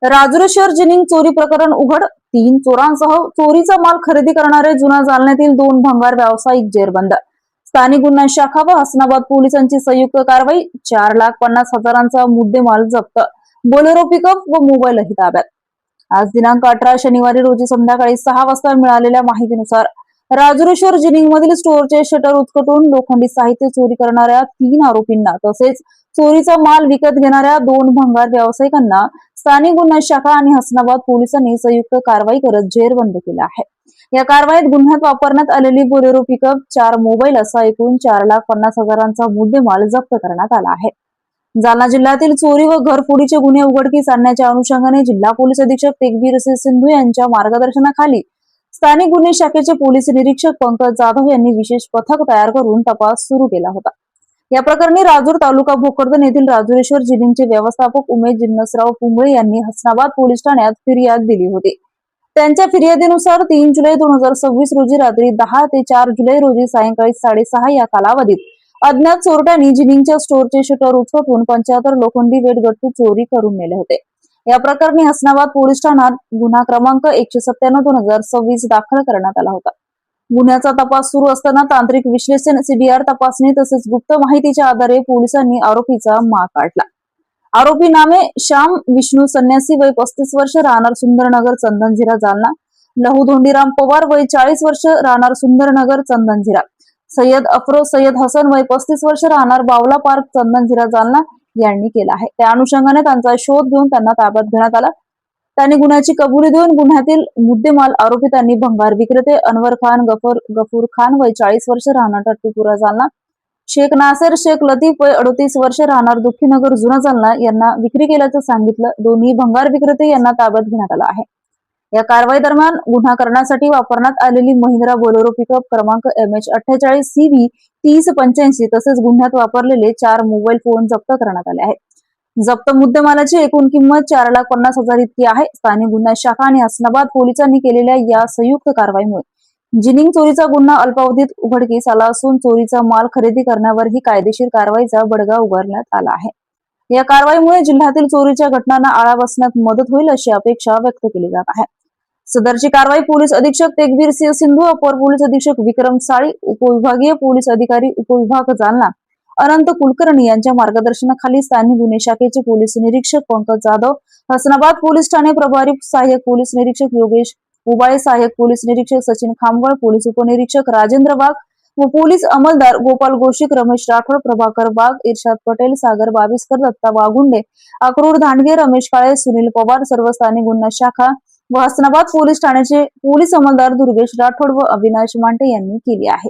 राजुरी शहर जिनिंग चोरी प्रकरण उघड. 3 चोरांसह चोरीचा माल खरेदी करणारे जुना जालन्यातील 2 भंगार व्यावसायिक जेरबंद. स्थानिक गुन्हा शाखा व हसनाबाद पोलिसांची संयुक्त कारवाई. 4,50,000चा मुद्देमाल जप्त. बोलेरो पिकअप व मोबाईलही ताब्यात. आज दिनांक 18 शनिवारी रोजी संध्याकाळी 6 वाजता मिळालेल्या माहितीनुसार राजुरी शहर जिनिंग मधील स्टोअरचे शटर उचकटून लोखंडी साहित्य चोरी करणाऱ्या 3 आरोपींना तसेच चोरीचा माल विकत घेणाऱ्या 2 भंगार व्यावसायिकांना स्थानिक गुन्हा शाखा आणि हसनाबाद पोलिसांनी संयुक्त कारवाई करत जेरबंद केलं आहे. या कारवाईत गुन्ह्यात वापरण्यात आलेली बोलेरो पिकअप, 4 मोबाईल असा एकूण 4,50,000चा मुद्देमाल जप्त करण्यात आला आहे. जालना जिल्ह्यातील चोरी व घरफोडीचे गुन्हे उघडकीस आणण्याच्या अनुषंगाने जिल्हा पोलीस अधीक्षक तेगबीर सिंधू यांच्या मार्गदर्शनाखाली स्थानिक गुन्हे शाखेचे पोलीस निरीक्षक पंकज जाधव यांनी विशेष पथक तयार करून तपास सुरू केला होता. या प्रकरणी राजूर तालुका भोकरदन येथील राजुरेश्वर जिनिंगचे व्यवस्थापक उमेश जिन्नसराव पुंगळे यांनी हसनाबाद पोलीस ठाण्यात फिर्याद दिली होती. त्यांच्या फिर्यादीनुसार 3 जुलै 2026 रोजी रात्री 10 ते 4 जुलै रोजी सायंकाळी 6:30 या कालावधीत अज्ञात चोरट्यांनी जिनिंगच्या स्टोअरचे शटर उचकटून 75 लोखंडी वेटगट्टू चोरी करून नेले होते. या प्रकरणी हसनाबाद पोलीस ठाण्यात गुन्हा क्रमांक 197/2026 दाखल करण्यात आला होता. गुन्ह्याचा तपास सुरू असताना तांत्रिक विश्लेषण, सीडीआर तपासणी तसेच गुप्त माहितीच्या आधारे पोलिसांनी आरोपीचा माग काढला. आरोपी नामे श्याम विष्णू संन्यासी, वय 35 वर्ष, राहणार सुंदरनगर, चंदनझिरा, जालना. लहू धोंडीराम पवार, वय 40 वर्ष, राहणार सुंदरनगर, चंदनझिरा. सय्यद अफरोज सय्यद हसन, वय 35 वर्ष, राहणार बावला पार्क, चंदनझिरा, जालना यांनी केला आहे. त्या अनुषंगाने त्यांचा शोध घेऊन त्यांना ताब्यात घेण्यात आला. त्यांनी गुन्ह्याची कबुली देऊन गुन्ह्यातील मुद्देमाल आरोपितांनी भंगार विक्रेते अनवर खान गफूर खान, वय 40 वर्ष, राहणार टट्टीपुरा, जालना. शेख नासेर शेख लतीफ, वय 38 वर्ष, राहणार दुःखीनगर, जुना जालना यांना विक्री केल्याचं सांगितलं. दोन्ही भंगार विक्रेते यांना ताब्यात घेण्यात आलं आहे. या कारवाई दरम्यान गुन्हा करण्यासाठी वापरण्यात आलेली महिंद्रा बोलेरो पिकअप क्रमांक MH48 CV 3085 तसेच गुन्ह्यात वापरलेले 4 मोबाईल फोन जप्त करण्यात आले आहेत. जप्त मुद्देमालाची एकूण किंमत 4,50,000 इतकी आहे. स्थानिक गुन्हा शाखा आणि हसनाबाद पोलिसांनी केलेल्या या संयुक्त कारवाईमुळे जिनिंग चोरीचा गुन्हा अल्पावधीत उघडकीस आला असून चोरीचा माल खरेदी करण्यावरही कायदेशीर कारवाईचा बडगा उगारण्यात आला आहे. या कारवाईमुळे जिल्ह्यातील चोरीच्या घटनांना आळा बसण्यात मदत होईल अशी अपेक्षा व्यक्त केली जात आहे. सदरची कारवाई पोलीस अधीक्षक तेगबीर सिंधू, अपर पोलीस अधीक्षक विक्रम साळी, उपविभागीय पोलीस अधिकारी उपविभाग जालना अनंत कुलकर्णी यांच्या मार्गदर्शनाखाली स्थानिक गुन्हे शाखेचे पोलीस निरीक्षक पंकज जाधव, हसनाबाद पोलीस ठाणे प्रभारी सहाय्यक पोलीस निरीक्षक योगेश उबाळे, सहाय्यक पोलीस निरीक्षक सचिन खामगळ, पोलीस उपनिरीक्षक राजेंद्र वाघ व पोलीस अंमलदार गोपाल गोशिक, रमेश राठोड, प्रभाकर वाघ, इर्शाद पटेल, सागर बाविस्कर, दत्ता वाघुंडे, अक्रूर धांडगे, रमेश काळे, सुनील पवार सर्व स्थानिक गुन्हा शाखा व हसनाबाद पोलीस ठाण्याचे पोलीस अंमलदार दुर्गेश राठोड व अविनाश मांटे यांनी केली आहे.